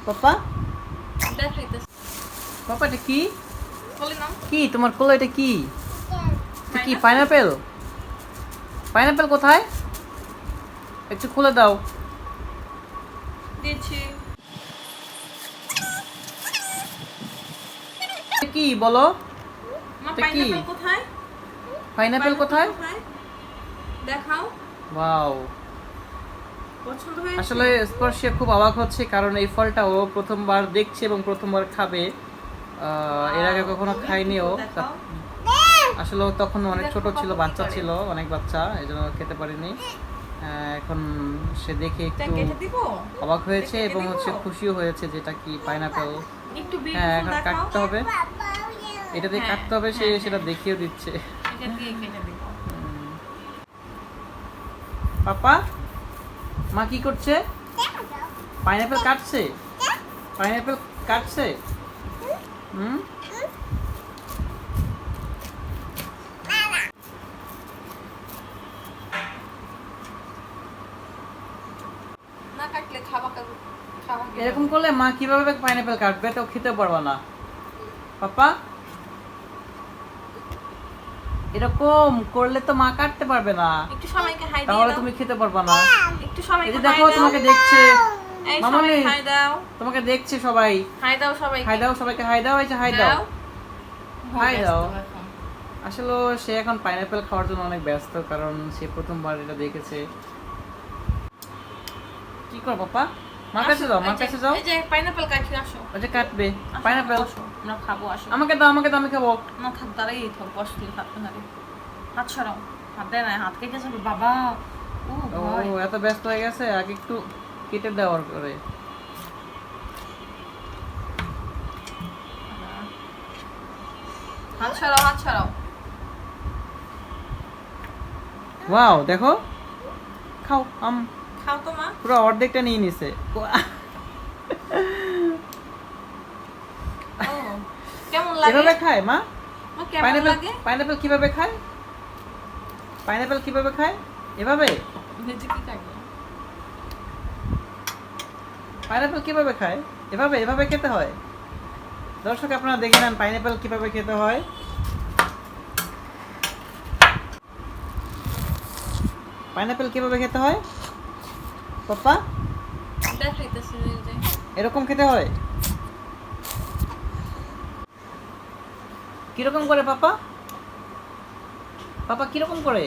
পাপা পাপা এটা কি কি তোমার কোলে এটা কি কি পাইনাপেল পাইনাপেল কোথায় একটু খুলে দাও কি বলো কি পাইনাপেল কোথায় দেখাও ওয়াও পছন্দ হয়েছে আসলে স্পর্শে খুব অবাক হচ্ছে কারণ এই ফলটা ও প্রথমবার দেখছে এবং প্রথমবার খাবে এর আগে কখনো খায়নি ও আসলে ও তখন অনেক ছোট ছিল বাচ্চা ছিল অনেক বাচ্চা এজন্য খেতে পারেনি এখন সে দেখে একটু অবাক হয়েছে এবং হচ্ছে খুশিও হয়েছে যেটা কি পাইনাপেল হ্যাঁ এখন কাটতে হবে এটা দিয়ে কাটতে হবে সে সেটা দেখিয়ে দিচ্ছে পাপা মা কি করছে পাইনাপেল কাটছে পাইনাপেল কাটছে এরকম করলে মা কিভাবে পাইনাপেল কাটবে তো খেতে পারবা না পাপা এরকম করলে তো মা কাটতে পারবে না একটু সবাইকে হাই দাও তাহলে তুমি খেতে পারবা না একটু সবাইকে দেখো তোমাকে দেখছে এই মামনি সবাই হাই দাও তোমাকে দেখছে সবাই হাই দাও সবাইকে হাই দাও সবাইকে হাই দাও এই যে হাই দাও হাই দাও আসলে সে এখন পাইনাপেল খাওয়ার জন্য অনেক ব্যস্ত কারণ সে প্রথমবার এটা দেখেছে কি কর পাপা মার কাছে যাও মার কাছে যাও এই যে পাইনাপেল কাটি আসো ওই যে কাটবে পাইনাপেল আমরা খাবো আসো আমাকে দাও আমি খাবো না থাক দাঁড়াই থাক বসলি থাকতে না রে হাত ছড়াও হাত দেয় না হাত কেটে যাবে বাবা ও ও ভয় এত ব্যস্ত হয়ে গেছে আগে একটু কেটে দেওয়ার করে হাত ছড়াও ওয়াও দেখো খাও খাও তো মা পুরো অর্ধেকটা নিয়ে নিছে ও কেমন লাগে এভাবে খায় মা মা কেমন লাগে পাইনাপেল কিভাবে খায় পাইনাপেল কিভাবে খায় এভাবে নিজে কি খাবে পাইনাপেল কিভাবে খায় এভাবে খেতে হয় দর্শক আপনারা দেখে নেন পাইনাপেল কিভাবে খেতে হয় পাইনাপেল কিভাবে খেতে হয় পাপা দেখাইতেছে যে এরকম খেতে হয় কিরকম করে পাপা পাপা কিরকম করে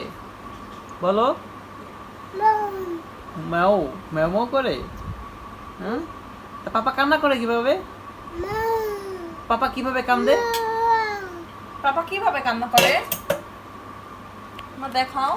বলো ম্যাও ম্যাও করে হ্যাঁ তা পাপা কান্না করে কিভাবে পাপা কিভাবে কান্দে পাপা কিভাবে কান্না করে মা দেখাও